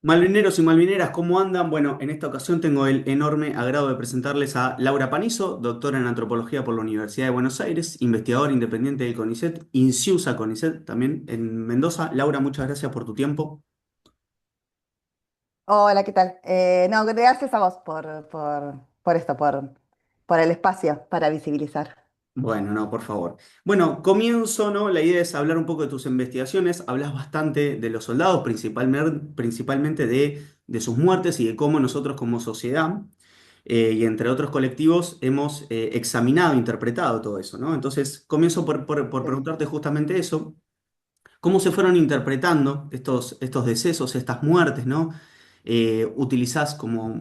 Malvineros y malvineras, ¿cómo andan? Bueno, en esta ocasión tengo el enorme agrado de presentarles a Laura Panizo, doctora en antropología por la Universidad de Buenos Aires, investigadora independiente del CONICET, INSIUSA CONICET, también en Mendoza. Laura, muchas gracias por tu tiempo. Hola, ¿qué tal? No, gracias a vos por esto, por el espacio para visibilizar. Bueno, no, por favor. Bueno, comienzo, ¿no? La idea es hablar un poco de tus investigaciones. Hablas bastante de los soldados, principalmente de sus muertes y de cómo nosotros como sociedad y entre otros colectivos hemos examinado, interpretado todo eso, ¿no? Entonces, comienzo por Sí. preguntarte justamente eso. ¿Cómo se fueron interpretando estos decesos, estas muertes, ¿no? Utilizás como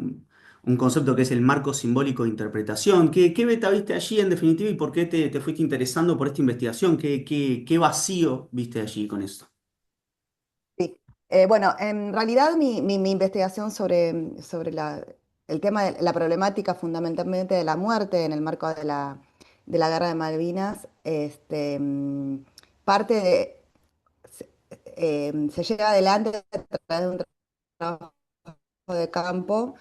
un concepto que es el marco simbólico de interpretación. ¿Qué beta viste allí en definitiva y por qué te fuiste interesando por esta investigación? ¿Qué vacío viste allí con esto? Sí. Bueno, en realidad mi investigación sobre el tema de la problemática fundamentalmente de la muerte en el marco de la Guerra de Malvinas, parte de, se lleva adelante a través de un trabajo de campo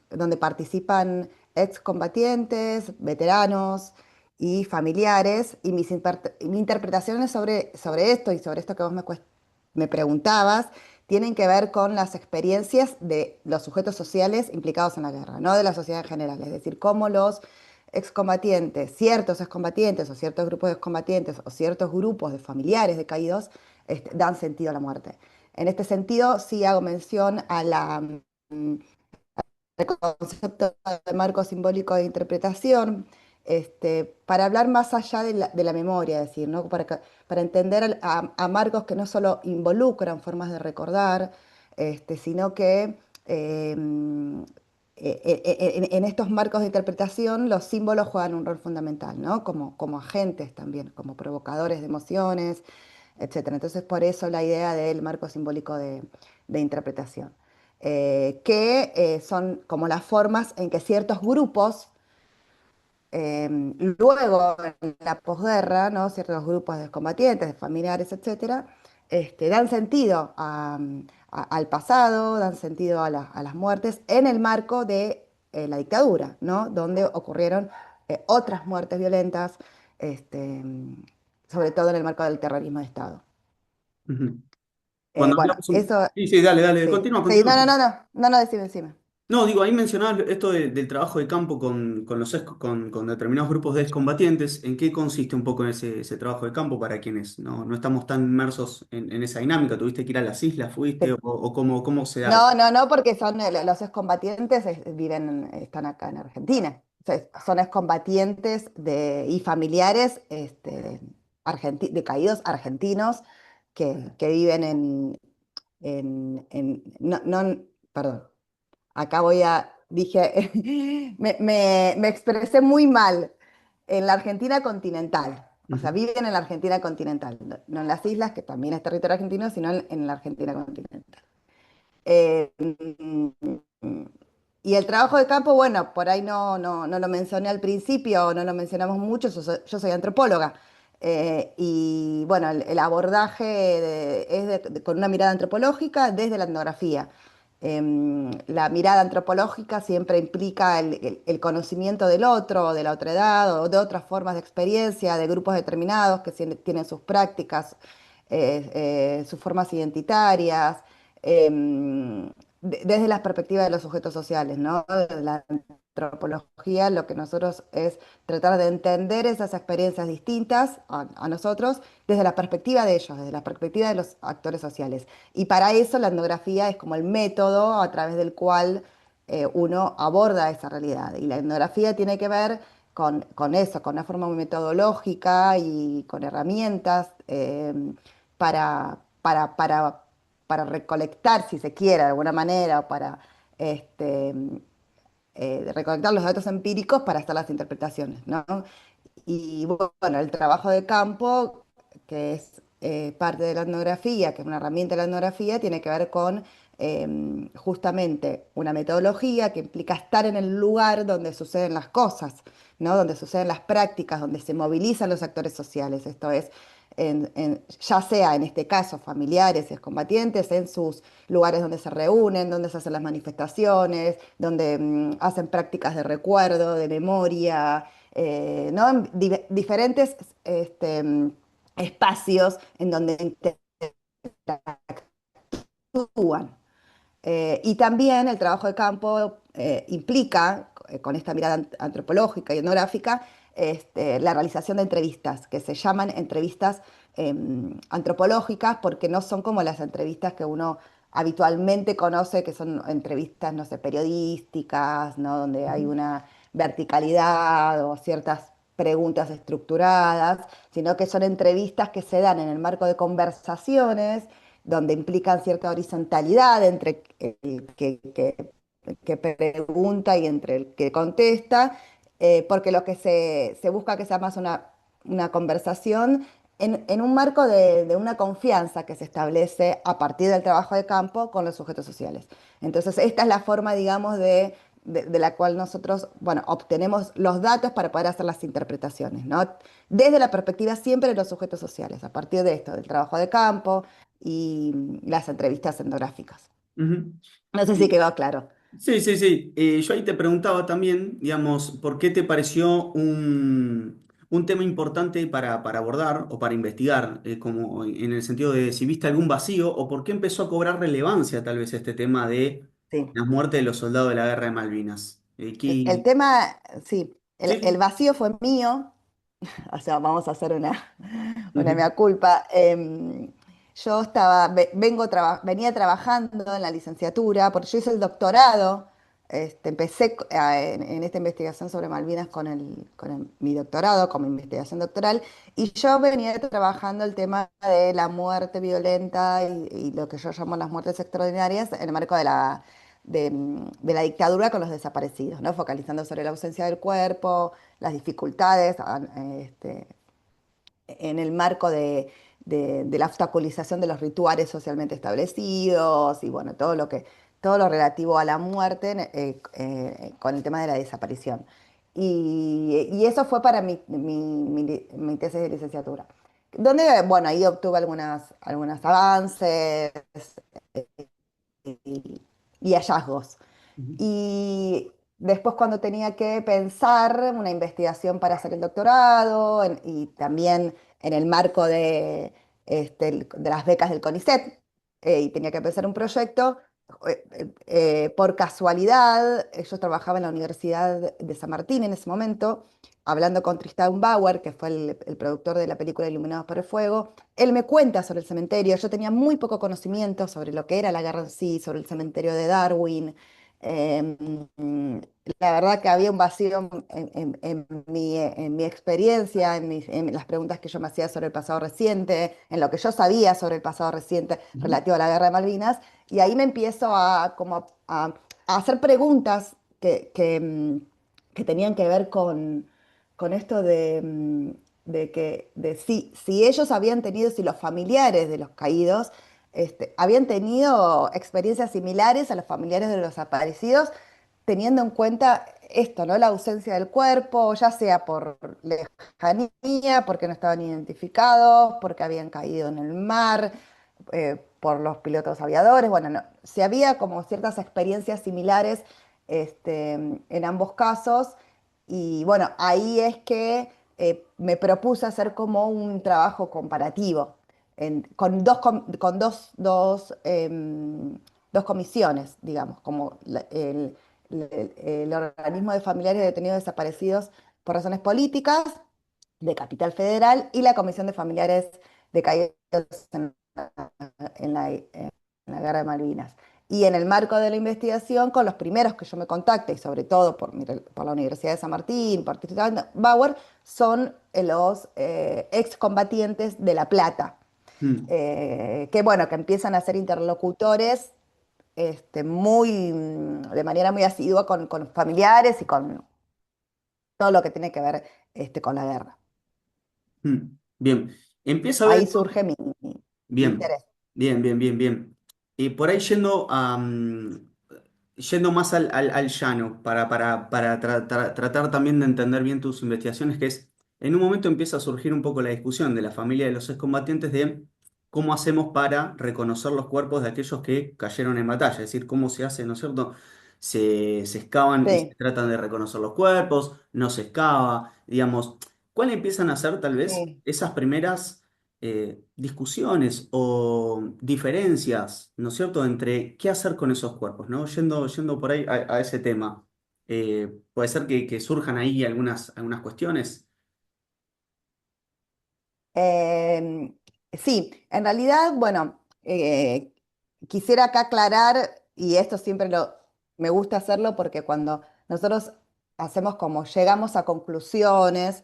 donde participan excombatientes, veteranos y familiares, y mi interpretaciones sobre esto y sobre esto que vos me preguntabas, tienen que ver con las experiencias de los sujetos sociales implicados en la guerra, no de la sociedad en general, es decir, cómo los excombatientes, ciertos excombatientes o ciertos grupos de excombatientes o ciertos grupos de familiares de caídos dan sentido a la muerte. En este sentido, sí hago mención al concepto de marco simbólico de interpretación, para hablar más allá de la memoria, es decir, ¿no? Para entender a marcos que no solo involucran formas de recordar, sino que en estos marcos de interpretación los símbolos juegan un rol fundamental, ¿no? Como agentes también, como provocadores de emociones, etcétera. Entonces, por eso la idea del marco simbólico de interpretación, que son como las formas en que ciertos grupos, luego en la posguerra, ¿no? Ciertos grupos de combatientes, de familiares, etcétera, dan sentido al pasado, dan sentido a las muertes en el marco de la dictadura, ¿no? Donde ocurrieron otras muertes violentas, este, sobre todo en el marco del terrorismo de Estado. Ujú. Cuando Bueno, hablamos eso, Sí, sí, dale, sí. continúa, Sí, continúa. no, decime, decime. No, digo, ahí mencionabas esto del trabajo de campo con determinados grupos de excombatientes. ¿En qué consiste un poco en ese trabajo de campo para quienes no estamos tan inmersos en esa dinámica? ¿Tuviste que ir a las islas, fuiste Sí. o cómo se da? No, porque son los excombatientes están acá en Argentina. O sea, son excombatientes y familiares de caídos argentinos que viven perdón, acá dije, me expresé muy mal, en la Argentina continental. O sea, Ujú. viven en la Argentina continental, no en las islas, que también es territorio argentino, sino en la Argentina continental. Eh, y el trabajo de campo, bueno, por ahí no lo mencioné al principio, no lo mencionamos mucho, yo soy antropóloga. Y bueno, el abordaje es con una mirada antropológica desde la etnografía. La mirada antropológica siempre implica el conocimiento del otro, de la otra edad, o de otras formas de experiencia, de grupos determinados que tienen sus prácticas, sus formas identitarias, desde la perspectiva de los sujetos sociales, ¿no? Desde la antropología, lo que nosotros es tratar de entender esas experiencias distintas a nosotros desde la perspectiva de ellos, desde la perspectiva de los actores sociales. Y para eso la etnografía es como el método a través del cual uno aborda esa realidad. Y la etnografía tiene que ver con eso, con una forma muy metodológica y con herramientas para recolectar, si se quiere, de alguna manera, o para este, recolectar los datos empíricos para hacer las interpretaciones, ¿no? Y bueno, el trabajo de campo, que es parte de la etnografía, que es una herramienta de la etnografía, tiene que ver con justamente una metodología que implica estar en el lugar donde suceden las cosas, ¿no? Donde suceden las prácticas, donde se movilizan los actores sociales. Esto es, ya sea en este caso familiares, excombatientes, en sus lugares donde se reúnen, donde se hacen las manifestaciones, donde hacen prácticas de recuerdo, de memoria, ¿no? En diferentes espacios en donde interactúan. Y también el trabajo de campo implica, con esta mirada antropológica y etnográfica, la realización de entrevistas, que se llaman entrevistas antropológicas, porque no son como las entrevistas que uno habitualmente conoce, que son entrevistas, no sé, periodísticas, ¿no? Donde hay Ujú. una verticalidad o ciertas preguntas estructuradas, sino que son entrevistas que se dan en el marco de conversaciones donde implican cierta horizontalidad entre el que pregunta y entre el que contesta, porque lo que se busca que sea más una conversación en un marco de una confianza que se establece a partir del trabajo de campo con los sujetos sociales. Entonces, esta es la forma, digamos, de la cual nosotros, bueno, obtenemos los datos para poder hacer las interpretaciones, ¿no? Desde la perspectiva siempre de los sujetos sociales, a partir de esto, del trabajo de campo y las entrevistas etnográficas. Ujú. No sé si Sí, quedó claro. sí, sí, sí. Yo ahí te preguntaba también, digamos, ¿por qué te pareció un tema importante para abordar o para investigar, como en el sentido de si viste algún vacío o por qué empezó a cobrar relevancia tal vez este tema de Sí. la muerte de los soldados de la Guerra de Malvinas? El tema, sí, Sí, el sí. vacío fue mío, o sea, vamos a hacer una Ujú, mea culpa. Yo venía trabajando en la licenciatura, porque yo hice el doctorado, empecé en esta investigación sobre Malvinas mi doctorado, con mi investigación doctoral, y yo venía trabajando el tema de la muerte violenta y lo que yo llamo las muertes extraordinarias en el marco de la dictadura con los desaparecidos, ¿no? Focalizando sobre la ausencia del cuerpo, las dificultades, en el marco de la obstaculización de los rituales socialmente establecidos y bueno, todo lo relativo a la muerte con el tema de la desaparición. Y eso fue para mi tesis de licenciatura. Donde, bueno, ahí obtuve algunos avances y, y hallazgos. ujú, Y después cuando tenía que pensar una investigación para hacer el doctorado y también en el marco de las becas del CONICET, y tenía que pensar un proyecto, por casualidad, yo trabajaba en la Universidad de San Martín en ese momento, hablando con Tristan Bauer, que fue el productor de la película Iluminados por el Fuego. Él me cuenta sobre el cementerio. Yo tenía muy poco conocimiento sobre lo que era la guerra en sí, sobre el cementerio de Darwin. Eh, mm, la verdad que había un vacío en mi experiencia, en las preguntas que yo me hacía sobre el pasado reciente, en lo que yo sabía sobre el pasado reciente ujú, relativo a la guerra de Malvinas. Y ahí me empiezo a hacer preguntas que tenían que ver con esto de si ellos habían tenido, si los familiares de los caídos habían tenido experiencias similares a los familiares de los desaparecidos, teniendo en cuenta esto, ¿no? La ausencia del cuerpo, ya sea por lejanía, porque no estaban identificados, porque habían caído en el mar, por los pilotos aviadores, bueno, no, si había como ciertas experiencias similares en ambos casos, y bueno, ahí es que me propuse hacer como un trabajo comparativo con dos comisiones, digamos, como el organismo de familiares de detenidos desaparecidos por razones políticas de Capital Federal y la Comisión de Familiares de Caídos en la Guerra de Malvinas. Y en el marco de la investigación, con los primeros que yo me contacté, y sobre todo por la Universidad de San Martín, por Tristan Bauer, son los excombatientes de La Plata, mm. que bueno, que empiezan a ser interlocutores de manera muy asidua con familiares y con todo lo que tiene que ver con la guerra. Mm. Bien, empieza a ver Ahí entonces. surge mi Bien, interés. bien, bien, bien, bien. Y por ahí yendo más al llano, para tratar también de entender bien tus investigaciones, que es en un momento empieza a surgir un poco la discusión de la familia de los excombatientes de cómo hacemos para reconocer los cuerpos de aquellos que cayeron en batalla, es decir, cómo se hace, ¿no es cierto? Se excavan y se Sí, tratan de reconocer los cuerpos, no se excava, digamos, ¿cuáles empiezan a ser tal vez sí. esas primeras discusiones o diferencias, ¿no es cierto?, entre qué hacer con esos cuerpos, ¿no? Yendo por ahí a ese tema. Puede ser que surjan ahí algunas cuestiones. Eh, sí, en realidad, bueno, quisiera acá aclarar, y esto siempre me gusta hacerlo porque cuando nosotros hacemos como llegamos a conclusiones,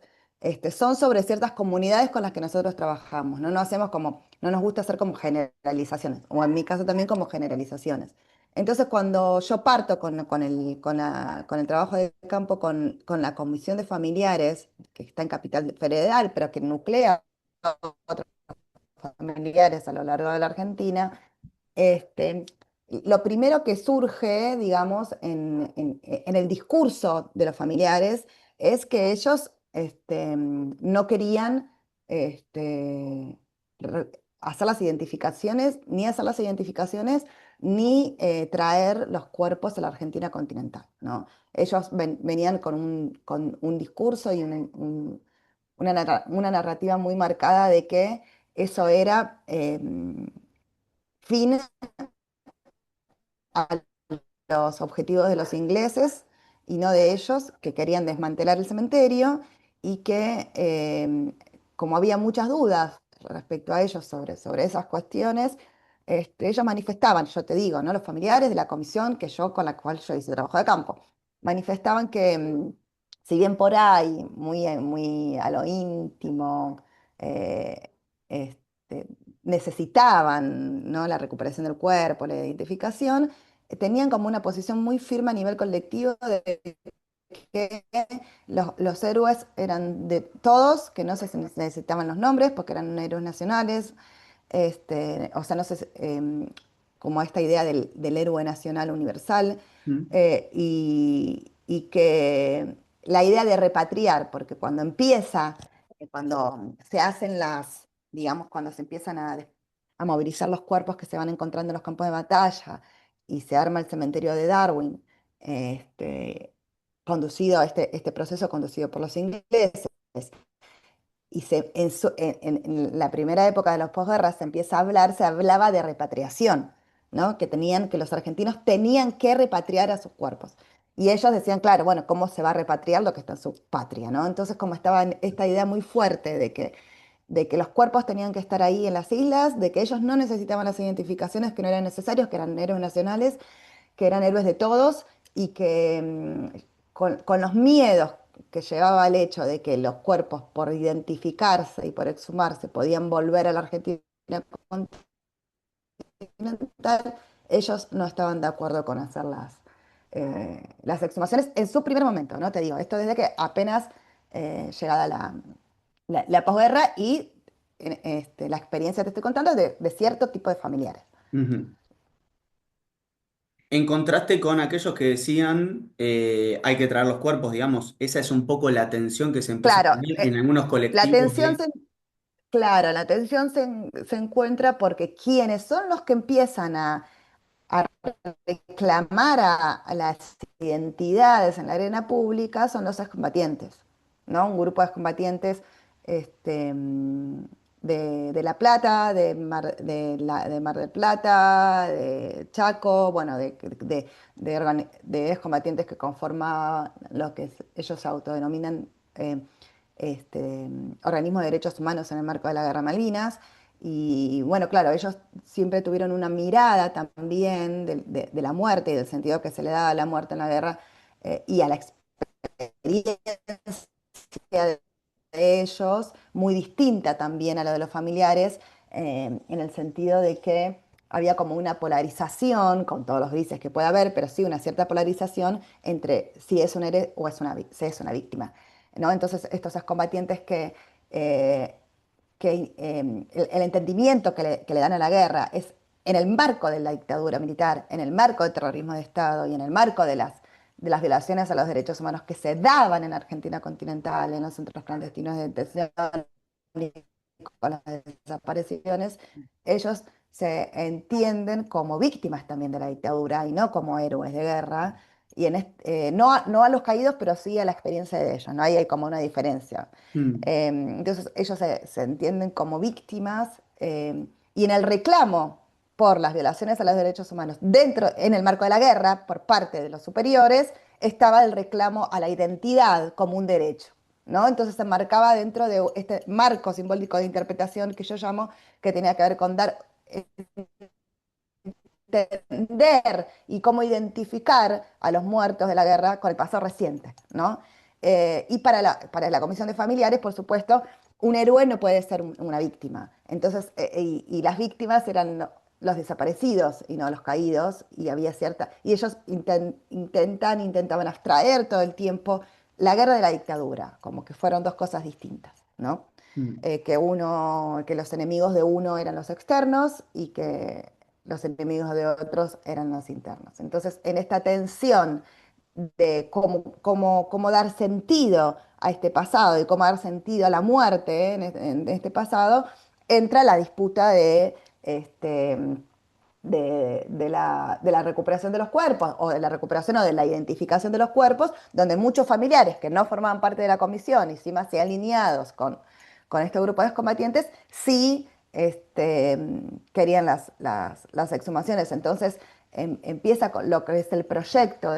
son sobre ciertas comunidades con las que nosotros trabajamos, ¿no? No hacemos como, no nos gusta hacer como generalizaciones, o en mi caso también como generalizaciones. Entonces, cuando yo parto con el trabajo de campo con la comisión de familiares, que está en Capital Federal, pero que nuclea otros familiares a lo largo de la Argentina, este, lo primero que surge, digamos, en el discurso de los familiares es que ellos no querían este, hacer las identificaciones, ni traer los cuerpos a la Argentina continental, ¿no? Ellos venían con un discurso y una narrativa muy marcada de que eso era fin a los objetivos de los ingleses y no de ellos, que querían desmantelar el cementerio y que como había muchas dudas respecto a ellos sobre esas cuestiones, ellos manifestaban, yo te digo, ¿no? Los familiares de la comisión con la cual yo hice trabajo de campo, manifestaban que si bien por ahí, muy a lo íntimo, eh, este, necesitaban, ¿no? La recuperación del cuerpo, la identificación, tenían como una posición muy firme a nivel colectivo de que los héroes eran de todos, que no se necesitaban los nombres porque eran héroes nacionales, o sea, no sé, como esta idea del héroe nacional universal, Mm, y que la idea de repatriar, porque cuando se hacen digamos, cuando se empiezan a movilizar los cuerpos que se van encontrando en los campos de batalla y se arma el cementerio de Darwin, este, este proceso conducido por los ingleses, y en la primera época de los posguerras se hablaba de repatriación, ¿no? Que los argentinos tenían que repatriar a sus cuerpos. Y ellos decían, claro, bueno, ¿cómo se va a repatriar lo que está en su patria, ¿no? Entonces, como estaba esta idea muy fuerte de que los cuerpos tenían que estar ahí en las islas, de que ellos no necesitaban las identificaciones que no eran necesarios, que eran héroes nacionales, que eran héroes de todos y que con los miedos que llevaba al hecho de que los cuerpos por identificarse y por exhumarse podían volver a la Argentina continental, ellos no estaban de acuerdo con hacer las exhumaciones en su primer momento, ¿no? Te digo, esto desde que apenas llegada la posguerra y la experiencia que te estoy contando de cierto tipo de familiares. ujú. En contraste con aquellos que decían hay que traer los cuerpos, digamos, esa es un poco la tensión que se empieza a Claro, tener en algunos la colectivos tensión de... se Claro, la tensión se encuentra porque quienes son los que empiezan a reclamar a las identidades en la arena pública son los excombatientes, ¿no? Un grupo de excombatientes este, mm, de La Plata, de Mar del Plata, de Chaco, bueno, de excombatientes que conformaban lo que ellos se autodenominan organismos de derechos humanos en el marco de la Guerra Malvinas. Y bueno, claro, ellos siempre tuvieron una mirada también de la muerte y del sentido que se le da a la muerte en la guerra, y a la experiencia de ellos, muy distinta también a la de los familiares, en el sentido de que había como una polarización, con todos los grises que puede haber, pero sí una cierta polarización entre si es un héroe o si es una víctima, ¿no? Entonces, estos excombatientes eh, el entendimiento que le dan a la guerra es en el marco de la dictadura militar, en el marco del terrorismo de Estado y en el marco de las violaciones a los derechos humanos que se daban en Argentina continental, en los centros clandestinos de detención y con las desapariciones, ellos se entienden como víctimas también de la dictadura y no como héroes de guerra. Y no a los caídos, pero sí a la experiencia de ellos, ¿no? Ahí hay como una diferencia. Mm, Entonces ellos se entienden como víctimas y en el reclamo por las violaciones a los derechos humanos en el marco de la guerra, por parte de los superiores, estaba el reclamo a la identidad como un derecho, ¿no? Entonces se marcaba dentro de este marco simbólico de interpretación que yo llamo, que tenía que ver con dar, entender y cómo identificar a los muertos de la guerra con el pasado reciente, ¿no? Y para la Comisión de Familiares, por supuesto, un héroe no puede ser una víctima. Entonces, y las víctimas eran los desaparecidos y no los caídos, y había cierta. Y ellos intentaban abstraer todo el tiempo la guerra de la dictadura, como que fueron dos cosas distintas, ¿no? mm, Que los enemigos de uno eran los externos y que los enemigos de otros eran los internos. Entonces, en esta tensión de cómo dar sentido a este pasado y cómo dar sentido a la muerte en este pasado, entra la disputa este, de la recuperación de los cuerpos, o de la recuperación o de la identificación de los cuerpos, donde muchos familiares que no formaban parte de la comisión y sí más alineados con este grupo de excombatientes, sí querían las exhumaciones. Entonces empieza con lo que es el proyecto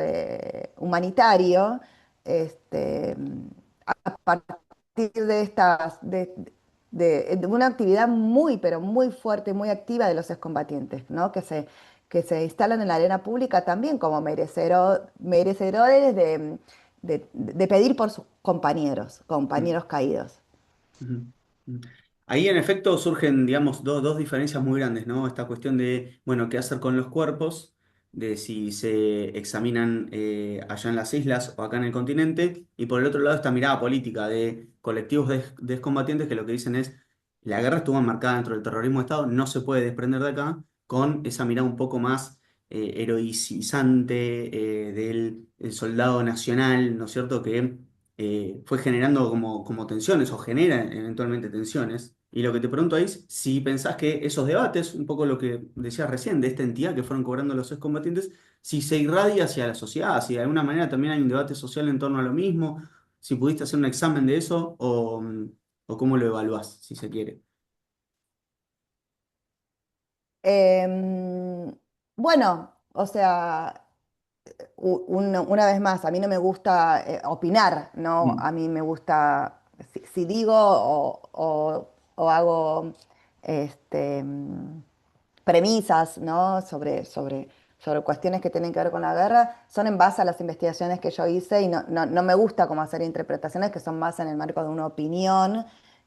humanitario, este, a partir de una actividad muy, pero muy fuerte, muy activa de los excombatientes, ¿no? Que se instalan en la arena pública también como merecedores de pedir por sus mm. compañeros caídos. Ujú, ujú. Ahí en efecto surgen, digamos, dos diferencias muy grandes, ¿no? Esta cuestión de, bueno, qué hacer con los cuerpos, de si se examinan allá en las islas o acá en el continente, y por el otro lado esta mirada política de colectivos de excombatientes que lo que dicen es, la guerra estuvo enmarcada dentro del terrorismo de Estado, no se puede desprender de acá, con esa mirada un poco más heroicizante del el soldado nacional, ¿no es cierto? Que fue generando como tensiones o genera eventualmente tensiones. Y lo que te pregunto ahí es si pensás que esos debates, un poco lo que decías recién, de esta entidad que fueron cobrando los excombatientes, si se irradia hacia la sociedad, si de alguna manera también hay un debate social en torno a lo mismo, si pudiste hacer un examen de eso o cómo lo evaluás, si se quiere. Em, bueno, o sea, una vez más, a mí no me gusta opinar, ¿no? Mm, A mí me gusta, si digo o hago este, premisas, ¿no? sobre cuestiones que tienen que ver con la guerra, son en base a las investigaciones que yo hice y no me gusta como hacer interpretaciones que son más en el marco de una opinión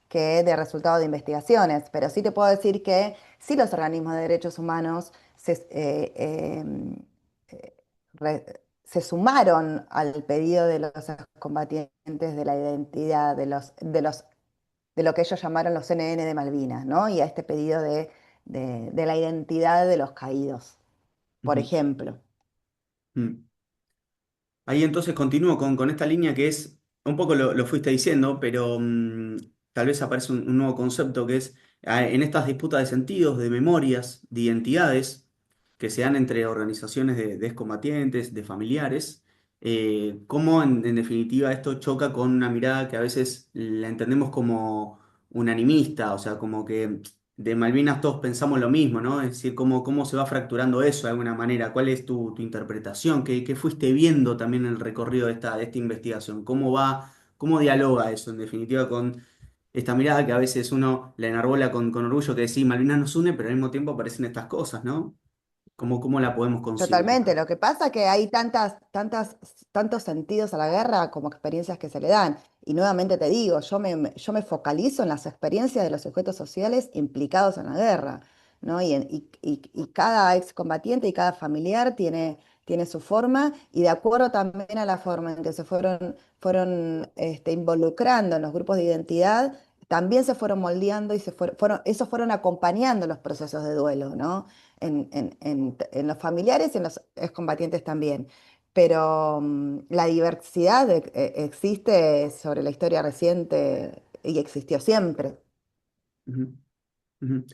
que de resultado de investigaciones. Pero sí te puedo decir que sí los organismos de derechos humanos se sumaron al pedido de los combatientes de la identidad de lo que ellos llamaron los CNN de Malvinas, ¿no? Y a este pedido de la identidad de los caídos, por ujú, ejemplo. mm. Ahí entonces continúo con esta línea que es, un poco lo fuiste diciendo, pero tal vez aparece un nuevo concepto que es, en estas disputas de sentidos, de memorias, de identidades que se dan entre organizaciones de excombatientes, de familiares, cómo en definitiva esto choca con una mirada que a veces la entendemos como unanimista, o sea, como que de Malvinas todos pensamos lo mismo, ¿no? Es decir, cómo se va fracturando eso de alguna manera. ¿Cuál es tu interpretación? ¿Qué fuiste viendo también en el recorrido de esta investigación? ¿Cómo dialoga eso en definitiva con esta mirada que a veces uno la enarbola con orgullo que sí, Malvinas nos une, pero al mismo tiempo aparecen estas cosas, ¿no? ¿Cómo la podemos conciliar? Totalmente. Lo que pasa es que hay tantos sentidos a la guerra como experiencias que se le dan. Y nuevamente te digo, yo me focalizo en las experiencias de los sujetos sociales implicados en la guerra, ¿no? Y cada excombatiente y cada familiar tiene su forma, y de acuerdo también a la forma en que se fueron involucrando en los grupos de identidad, también se fueron moldeando y esos fueron acompañando los procesos de duelo, ¿no? En los familiares y en los excombatientes también. pero la diversidad existe sobre la historia reciente y existió siempre. Ujú, ujú.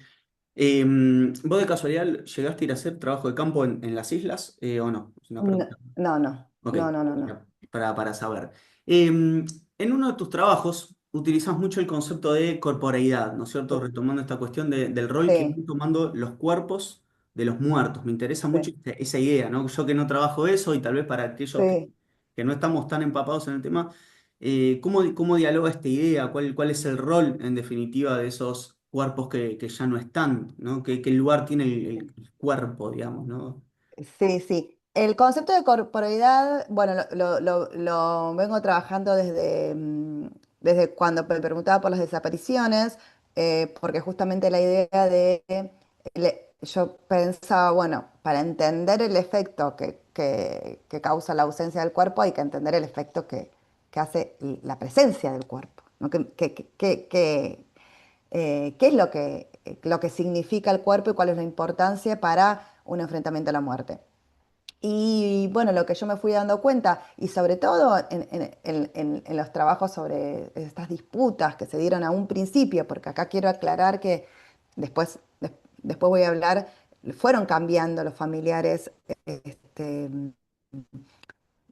¿Vos de casualidad llegaste a ir a hacer trabajo de campo en las islas o no? Es una No, pregunta. no, no, Ok, no, no, no, no. para saber. En uno de tus trabajos utilizas mucho el concepto de corporeidad, ¿no es cierto? Sí, Retomando esta cuestión del rol que sí, van tomando los cuerpos de los muertos. Me interesa mucho sí, esa idea, ¿no? Yo que no trabajo eso y tal vez para aquellos sí. que no estamos tan empapados en el tema, ¿cómo dialoga esta idea? ¿Cuál es el rol, en definitiva, de esos cuerpos que ya no están, ¿no? ¿Qué lugar tiene el cuerpo, digamos, ¿no? Sí, sí. El concepto de corporeidad, bueno, lo vengo trabajando desde cuando me preguntaba por las desapariciones, porque justamente la idea yo pensaba, bueno, para entender el efecto que causa la ausencia del cuerpo, hay que entender el efecto que hace la presencia del cuerpo, ¿no? ¿Qué es lo que significa el cuerpo y cuál es la importancia para un enfrentamiento a la muerte? Y bueno, lo que yo me fui dando cuenta, y sobre todo en los trabajos sobre estas disputas que se dieron a un principio, porque acá quiero aclarar que después, después voy a hablar, fueron cambiando los familiares este,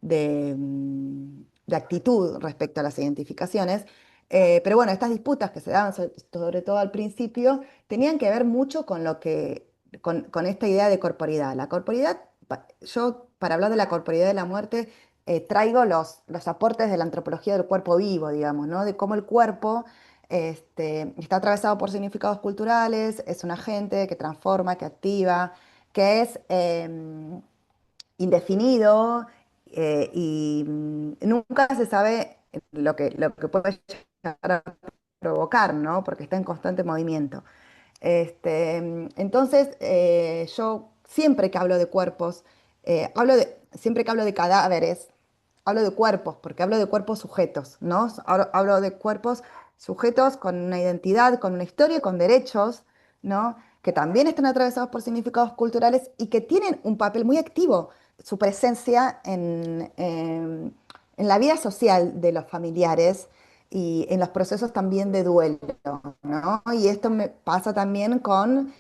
de actitud respecto a las identificaciones. Pero bueno, estas disputas que se daban sobre todo al principio tenían que ver mucho con con esta idea de corporidad. La corporidad, yo para hablar de la corporidad de la muerte, traigo los aportes de la antropología del cuerpo vivo, digamos, ¿no? De cómo el cuerpo está atravesado por significados culturales, es un agente que transforma, que activa, que es indefinido y nunca se sabe lo que puede llegar a provocar, ¿no? Porque está en constante movimiento. Entonces, yo siempre que hablo de cuerpos, siempre que hablo de cadáveres, hablo de cuerpos, porque hablo de cuerpos sujetos, ¿no? Hablo de cuerpos sujetos con una identidad, con una historia, y con derechos, ¿no? Que también están atravesados por significados culturales y que tienen un papel muy activo, su presencia en la vida social de los familiares y en los procesos también de duelo, ¿no? Y esto me pasa también con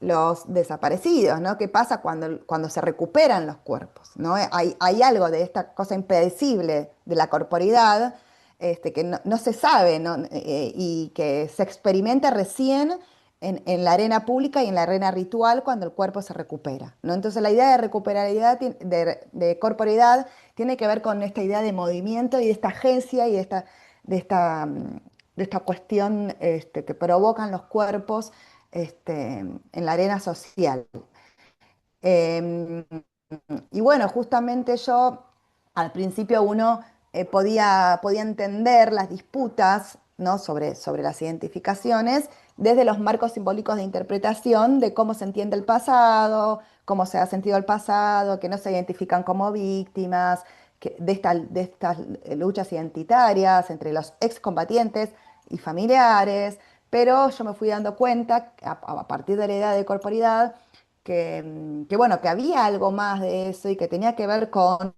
los desaparecidos, ¿no? ¿Qué pasa cuando se recuperan los cuerpos, ¿no? Hay algo de esta cosa impredecible de la corporidad que no se sabe, ¿no? Y que se experimenta recién en la arena pública y en la arena ritual cuando el cuerpo se recupera, ¿no? Entonces la idea de recuperabilidad, de corporeidad, tiene que ver con esta idea de movimiento y de esta agencia y de esta, mm, de esta cuestión que provocan los cuerpos en la arena social. Em, y bueno, justamente yo, al principio uno podía entender las disputas, ¿no? Sobre las identificaciones desde los marcos simbólicos de interpretación de cómo se entiende el pasado, cómo se ha sentido el pasado, que no se identifican como víctimas, de estas luchas identitarias entre los excombatientes y familiares, pero yo me fui dando cuenta a partir de la idea de corporidad bueno, que había algo más de eso y que tenía que ver con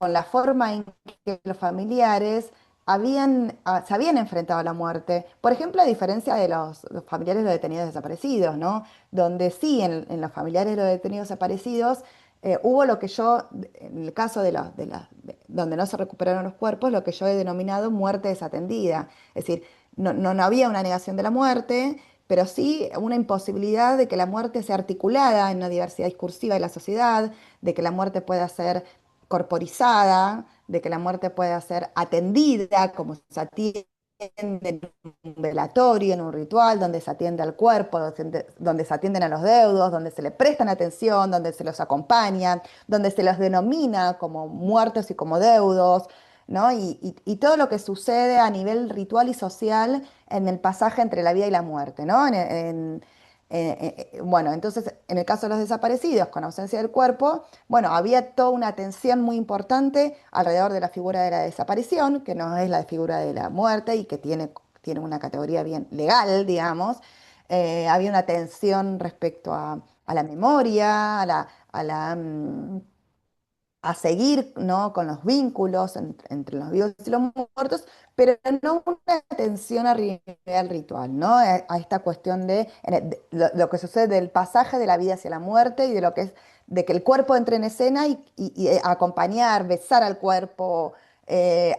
la forma en que los familiares se habían enfrentado a la muerte. Por ejemplo, a diferencia de los familiares de los detenidos desaparecidos, ¿no? Donde sí, en los familiares de los detenidos desaparecidos, hubo lo que yo, en el caso donde no se recuperaron los cuerpos, lo que yo he denominado muerte desatendida. Es decir, no había una negación de la muerte, pero sí una imposibilidad de que la muerte sea articulada en una diversidad discursiva de la sociedad, de que la muerte pueda ser corporizada, de que la muerte pueda ser atendida como se atiende en un velatorio, en un ritual, donde se atiende al cuerpo, donde se atienden a los deudos, donde se le prestan atención, donde se los acompaña, donde se los denomina como muertos y como deudos, ¿no? Y todo lo que sucede a nivel ritual y social en el pasaje entre la vida y la muerte, ¿no? Bueno, entonces, en el caso de los desaparecidos con ausencia del cuerpo, bueno, había toda una tensión muy importante alrededor de la figura de la desaparición, que no es la figura de la muerte y que tiene una categoría bien legal, digamos. Había una tensión respecto a la memoria, a la a seguir, ¿no? Con los vínculos entre los vivos y los muertos, pero no una atención al ritual, ¿no? A esta cuestión de lo que sucede del pasaje de la vida hacia la muerte y de lo que es de que el cuerpo entre en escena y acompañar, besar al cuerpo,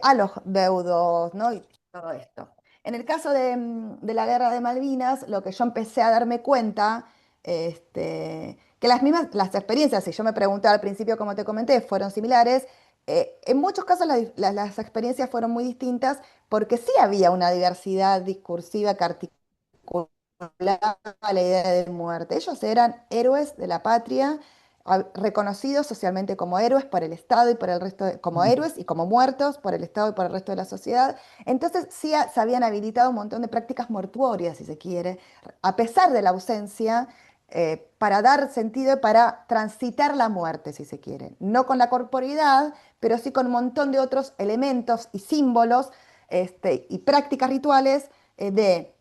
a los deudos, ¿no? Y todo esto. En el caso de la guerra de Malvinas, lo que yo empecé a darme cuenta, que las mismas, las experiencias, si yo me pregunté al principio, como te comenté, fueron similares, en muchos casos las experiencias fueron muy distintas porque sí había una diversidad discursiva que articulaba la idea de muerte. Ellos eran héroes de la patria, reconocidos socialmente como héroes por el Estado y por el resto, como héroes y como muertos por el Estado y por el resto de la sociedad. Entonces sí se habían habilitado un montón de prácticas mortuorias, si se quiere, a pesar de la ausencia, para dar sentido y para transitar la muerte, si se quiere. No con la corporeidad, pero sí con un montón de otros elementos y símbolos, y prácticas rituales, de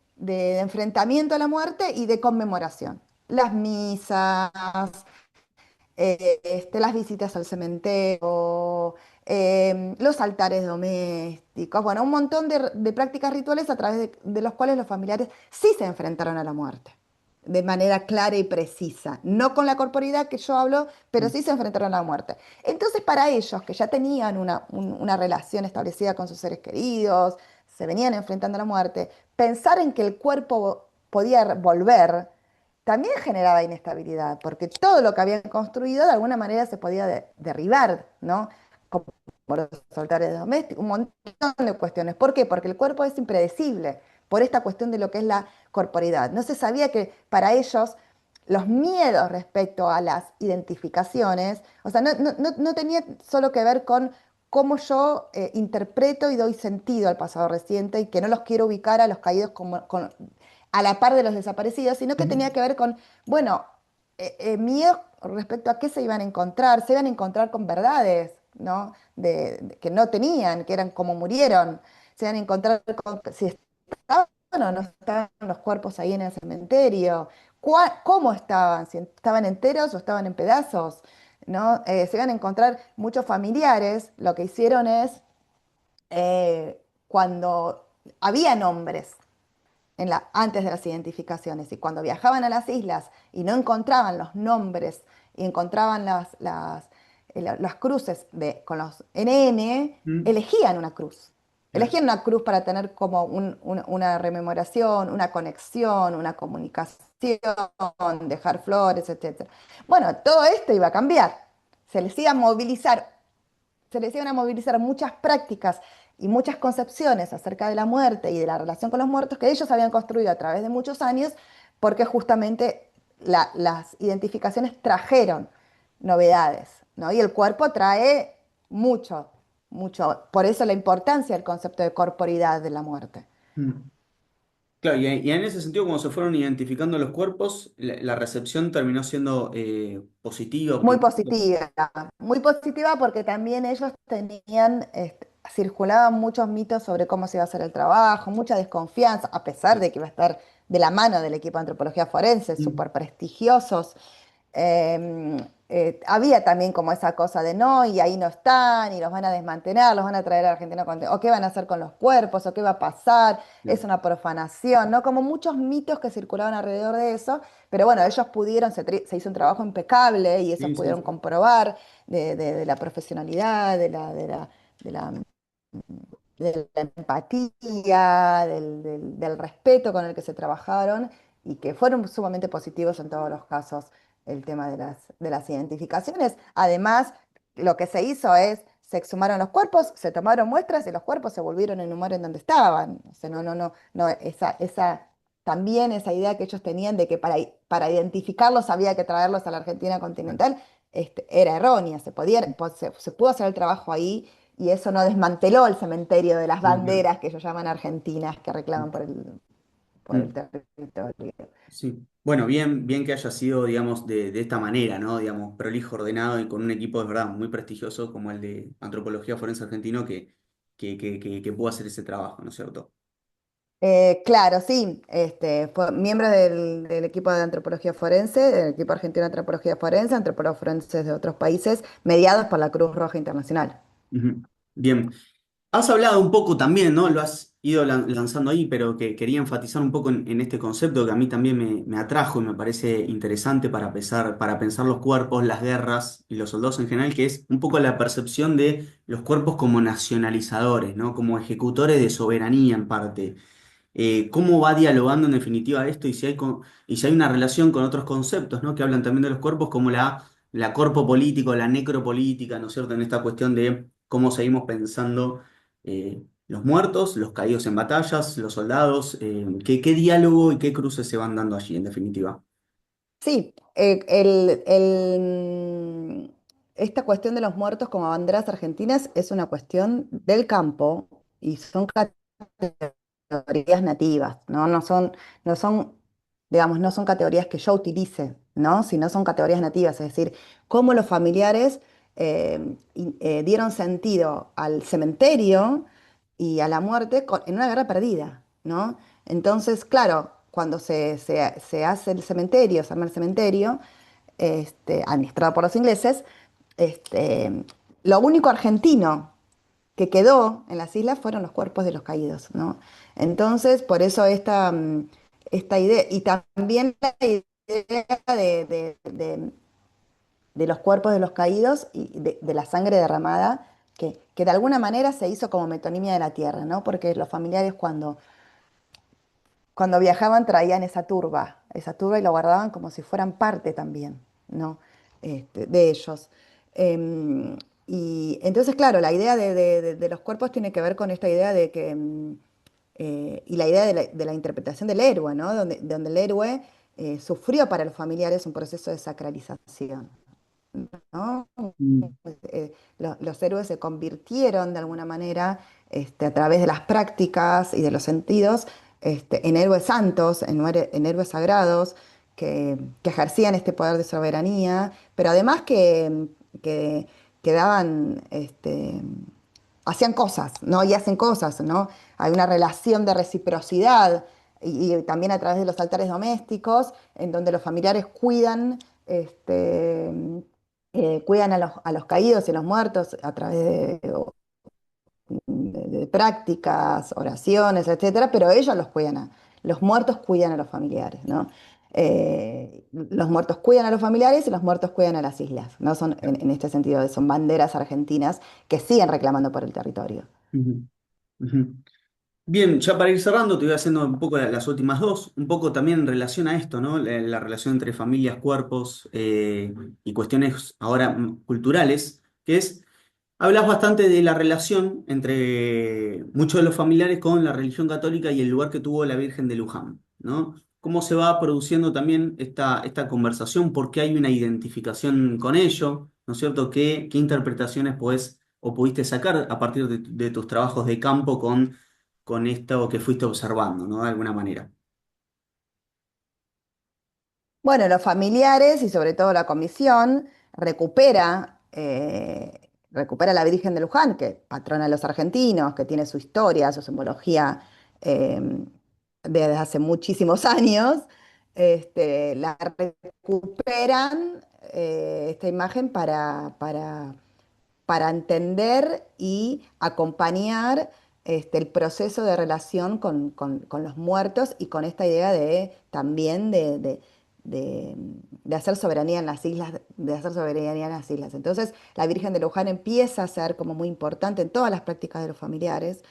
enfrentamiento a la muerte y de conmemoración. Las misas, las visitas al cementerio, los altares domésticos, bueno, un montón de prácticas rituales a través de los cuales los familiares sí se enfrentaron a la muerte, de manera clara y precisa, no con la corporidad que yo hablo, pero sí se enfrentaron a la muerte. Entonces, para ellos, que ya tenían una relación establecida con sus seres queridos, se venían enfrentando a la muerte, pensar en que el cuerpo podía volver también generaba inestabilidad, porque todo lo que habían construido de alguna manera se podía derribar, ¿no? Como los altares domésticos, un montón de cuestiones. ¿Por qué? Porque el cuerpo es impredecible, por esta cuestión de lo que es la corporidad. No se sabía que para ellos los miedos respecto a las identificaciones, o sea, no tenía solo que ver con cómo yo interpreto y doy sentido al pasado reciente y que no los quiero ubicar a los caídos a la par de los desaparecidos, sino que tenía que ver con, bueno, miedo respecto a qué se iban a encontrar con verdades, ¿no? Que no tenían, que eran como murieron, se iban a encontrar con si estaban o no estaban los cuerpos ahí en el cementerio, cómo estaban, si estaban enteros o estaban en pedazos, ¿no? Se iban a encontrar muchos familiares, lo que hicieron es, cuando había nombres, antes de las identificaciones. Y cuando viajaban a las islas y no encontraban los nombres y encontraban las cruces con los NN, Mm. elegían una cruz. Claro. Elegían una cruz para tener como una rememoración, una conexión, una comunicación, dejar flores, etcétera. Bueno, todo esto iba a cambiar. Se les iba a movilizar se les iban a movilizar muchas prácticas y muchas concepciones acerca de la muerte y de la relación con los muertos que ellos habían construido a través de muchos años, porque justamente las identificaciones trajeron novedades, ¿no? Y el cuerpo trae mucho, mucho. Por eso la importancia del concepto de corporidad de la muerte. Mm. Claro, y en ese sentido, como se fueron identificando los cuerpos, la recepción terminó siendo positiva, optimista. Muy positiva porque también ellos tenían, circulaban muchos mitos sobre cómo se iba a hacer el trabajo, mucha desconfianza, a pesar de que iba a estar de la mano del equipo de antropología forense, Mm. súper prestigiosos. Había también como esa cosa de no, y ahí no están, y los van a desmantelar, los van a traer a Argentina, o qué van a hacer con los cuerpos, o qué va a pasar, es Claro. una profanación, ¿no? Como muchos mitos que circulaban alrededor de eso, pero bueno, ellos pudieron, se hizo un trabajo impecable y ellos Sí, sí, pudieron sí. comprobar de la profesionalidad, de la de la empatía, del respeto con el que se trabajaron y que fueron sumamente positivos en todos los casos el tema de las identificaciones. Además, lo que se hizo es, se exhumaron los cuerpos, se tomaron muestras y los cuerpos se volvieron en el lugar en donde estaban. O sea, no, también esa idea que ellos tenían de que para identificarlos había que traerlos a la Argentina Claro. continental, era errónea. Se pudo hacer el trabajo ahí y eso no desmanteló el cementerio de las No, claro. banderas que ellos llaman argentinas que reclaman por el Mm. territorio. Sí. Bueno, bien, bien que haya sido, digamos, de esta manera, ¿no? Digamos, prolijo, ordenado y con un equipo de verdad muy prestigioso como el de Antropología Forense Argentino que pudo hacer ese trabajo, ¿no es cierto? Claro, sí, fue miembro del equipo de antropología forense, del equipo argentino de antropología forense, antropólogos forenses de otros países, mediados por la Cruz Roja Internacional. Ujú. Bien. Has hablado un poco también, ¿no? Lo has ido lanzando ahí, pero que quería enfatizar un poco en este concepto que a mí también me atrajo y me parece interesante para pensar los cuerpos, las guerras y los soldados en general, que es un poco la percepción de los cuerpos como nacionalizadores, ¿no? Como ejecutores de soberanía en parte. Cómo va dialogando en definitiva esto y y si hay una relación con otros conceptos, ¿no? Que hablan también de los cuerpos como la corpo político, la necropolítica, ¿no es cierto? En esta cuestión de cómo seguimos pensando los muertos, los caídos en batallas, los soldados, qué diálogo y qué cruces se van dando allí en definitiva. Sí, esta cuestión de los muertos como banderas argentinas es una cuestión del campo y son categorías nativas, ¿no? No son, digamos, no son categorías que yo utilice, ¿no? Sino son categorías nativas, es decir, cómo los familiares dieron sentido al cementerio y a la muerte en una guerra perdida, ¿no? Entonces, claro, cuando se hace el cementerio, se arma el cementerio, administrado por los ingleses, este, lo único argentino que quedó en las islas fueron los cuerpos de los caídos, ¿no? Entonces, por eso esta idea, y también la idea de los cuerpos de los caídos y de la sangre derramada, que de alguna manera se hizo como metonimia de la tierra, ¿no? Porque los familiares cuando viajaban traían esa turba y lo guardaban como si fueran parte también, ¿no? De ellos. Em, y entonces, claro, la idea de los cuerpos tiene que ver con esta idea de que, y la idea de la interpretación del héroe, ¿no? Donde el héroe sufrió para los familiares un proceso de sacralización, ¿no? Mm, Los héroes se convirtieron de alguna manera a través de las prácticas y de los sentidos en héroes santos, en héroes sagrados que ejercían este poder de soberanía, pero además que, que daban, hacían cosas, ¿no? Y hacen cosas, ¿no? Hay una relación de reciprocidad y también a través de los altares domésticos, en donde los familiares cuidan a los caídos y a los muertos a través de prácticas, oraciones, etcétera, pero ellos los muertos cuidan a los familiares, ¿no? Los muertos cuidan a los familiares y los muertos cuidan a las islas, ¿no? Son, en este sentido, son banderas argentinas que siguen reclamando por el territorio. ujú, ujú. Bien, ya para ir cerrando, te voy haciendo un poco las últimas dos, un poco también en relación a esto, ¿no? La relación entre familias, cuerpos y cuestiones ahora culturales, que es, hablas bastante de la relación entre muchos de los familiares con la religión católica y el lugar que tuvo la Virgen de Luján, ¿no? Cómo se va produciendo también esta conversación, por qué hay una identificación con ello, ¿no es cierto? ¿Qué interpretaciones podés o pudiste sacar a partir de tus trabajos de campo con esto que fuiste observando, ¿no? De alguna manera. Bueno, los familiares y sobre todo la comisión recupera la Virgen de Luján, que es patrona de los argentinos, que tiene su historia, su simbología eh, desde hace muchísimos años. La recuperan esta imagen para entender y acompañar el proceso de relación con los muertos y con esta idea de también de- de hacer soberanía en las islas, de hacer soberanía en las islas. Entonces, la Virgen de Luján empieza a ser como muy importante en todas las prácticas de los familiares.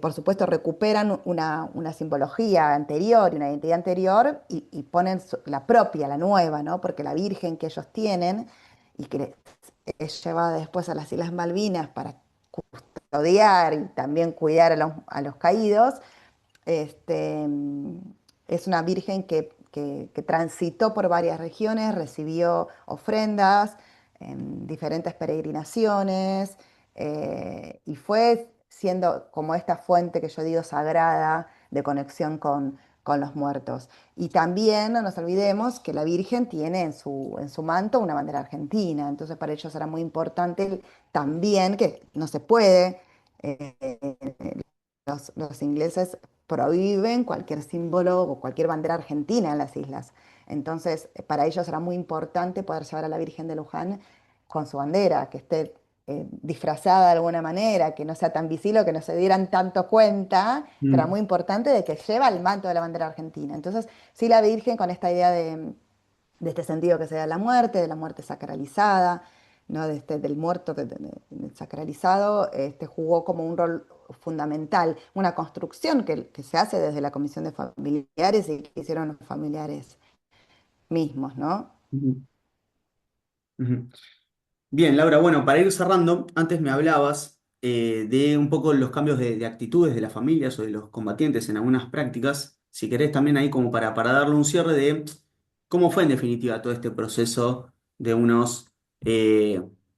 Por supuesto, recuperan una simbología anterior y una identidad anterior y ponen la propia, la nueva, ¿no? Porque la Virgen que ellos tienen y que es llevada después a las Islas Malvinas para custodiar y también cuidar a los caídos, este, es una virgen que transitó por varias regiones, recibió ofrendas en diferentes peregrinaciones y fue siendo como esta fuente que yo digo sagrada de conexión con los muertos. Y también no nos olvidemos que la Virgen tiene en su manto una bandera argentina, entonces para ellos era muy importante también que no se puede. eh, los ingleses prohíben cualquier símbolo o cualquier bandera argentina en las islas. Entonces, para ellos era muy importante poder llevar a la Virgen de Luján con su bandera, que esté disfrazada de alguna manera, que no sea tan visible, que no se dieran tanto cuenta, pero era Mm, muy importante de que lleva el manto de la bandera argentina. Entonces, sí, la Virgen con esta idea de este sentido que se da de la muerte sacralizada, ¿no? Del muerto sacralizado, jugó como un rol fundamental, una construcción que se hace desde la Comisión de Familiares y que hicieron los familiares mismos, ¿no? ujú, ujú. Bien, Laura, bueno, para ir cerrando, antes me hablabas de un poco los cambios de actitudes de las familias o de los combatientes en algunas prácticas. Si querés también ahí como para darle un cierre de cómo fue en definitiva todo este proceso de unos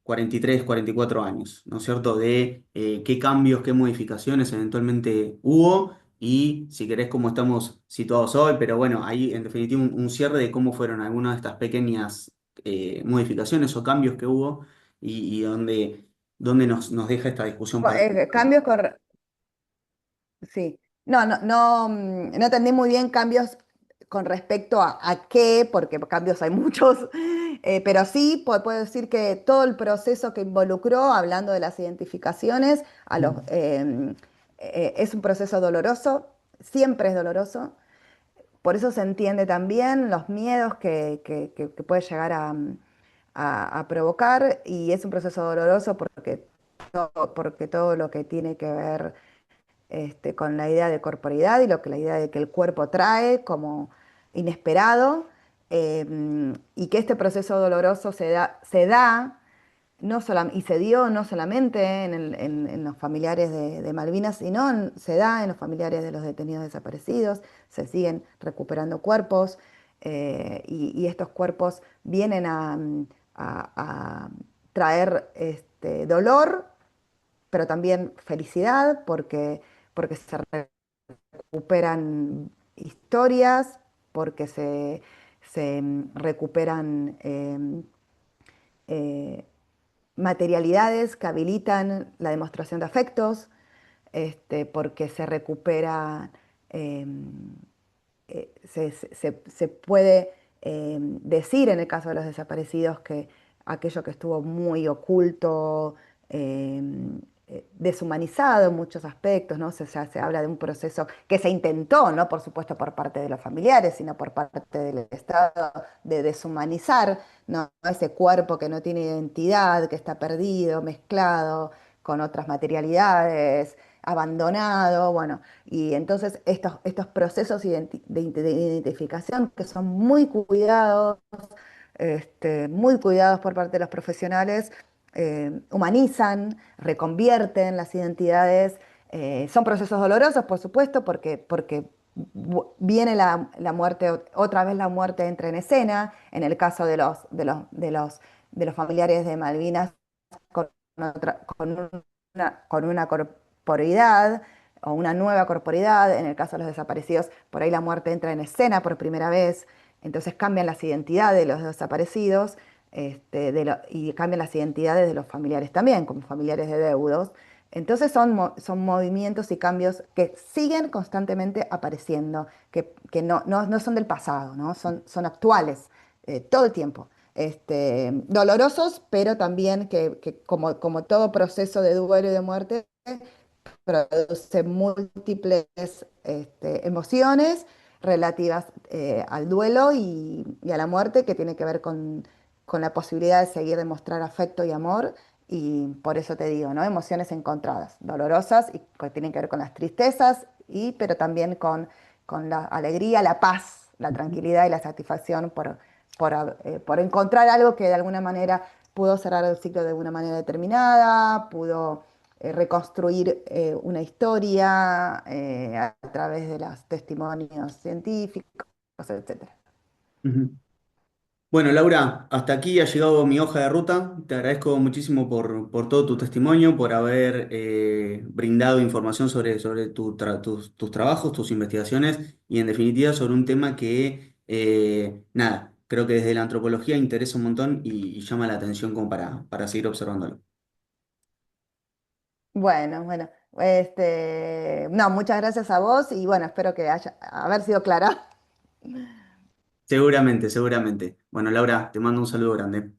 43, 44 años, ¿no es cierto? De qué cambios, qué modificaciones eventualmente hubo y si querés cómo estamos situados hoy, pero bueno, ahí en definitiva un cierre de cómo fueron algunas de estas pequeñas modificaciones o cambios que hubo y dónde nos deja esta discusión para el futuro. Cambios con, sí, no entendí muy bien cambios con respecto a qué, porque cambios hay muchos, pero sí puedo decir que todo el proceso que involucró, hablando de las identificaciones, Mm, es un proceso doloroso, siempre es doloroso, por eso se entiende también los miedos que puede llegar a provocar y es un proceso doloroso porque todo lo que tiene que ver con la idea de corporeidad y lo que la idea de que el cuerpo trae como inesperado, y que este proceso doloroso se da y se dio no solamente en los familiares de Malvinas, sino se da en los familiares de los detenidos desaparecidos, se siguen recuperando cuerpos, y estos cuerpos vienen a traer dolor, pero también felicidad, porque se recuperan historias, porque se recuperan eh, materialidades que habilitan la demostración de afectos, porque se recupera, eh, se puede decir en el caso de los desaparecidos que aquello que estuvo muy oculto, eh, deshumanizado en muchos aspectos, ¿no? Se habla de un proceso que se intentó, no por supuesto por parte de los familiares, sino por parte del Estado, de deshumanizar, ¿no? Ese cuerpo que no tiene identidad, que está perdido, mezclado con otras materialidades, abandonado, bueno, y entonces estos procesos de identificación que son muy cuidados por parte de los profesionales, humanizan, reconvierten las identidades. Son procesos dolorosos, por supuesto, porque viene la muerte, otra vez la muerte entra en escena, en el caso de los familiares de Malvinas con, con una corporidad o una nueva corporidad. En el caso de los desaparecidos, por ahí la muerte entra en escena por primera vez, entonces cambian las identidades de los desaparecidos, y cambian las identidades de los familiares también, como familiares de deudos. Entonces son movimientos y cambios que siguen constantemente apareciendo, que no son del pasado, ¿no? Son actuales, todo el tiempo. Dolorosos, pero también que como todo proceso de duelo y de muerte, produce múltiples emociones relativas al duelo y a la muerte, que tiene que ver con la posibilidad de seguir demostrar afecto y amor. Y por eso te digo, ¿no? Emociones encontradas, dolorosas y que tienen que ver con las tristezas, pero también con la alegría, la paz, la tranquilidad y la satisfacción por encontrar algo que de alguna manera pudo cerrar el ciclo de una manera determinada, pudo reconstruir una historia a través de los testimonios científicos, etcétera. ujú. Bueno, Laura, hasta aquí ha llegado mi hoja de ruta. Te agradezco muchísimo por todo tu testimonio, por haber brindado información sobre tus trabajos, tus investigaciones y en definitiva sobre un tema que, nada, creo que desde la antropología interesa un montón y llama la atención como para seguir observándolo. Bueno, bueno, no, muchas gracias a vos y bueno, espero que haya haber sido clara. Seguramente, seguramente. Bueno, Laura, te mando un saludo grande.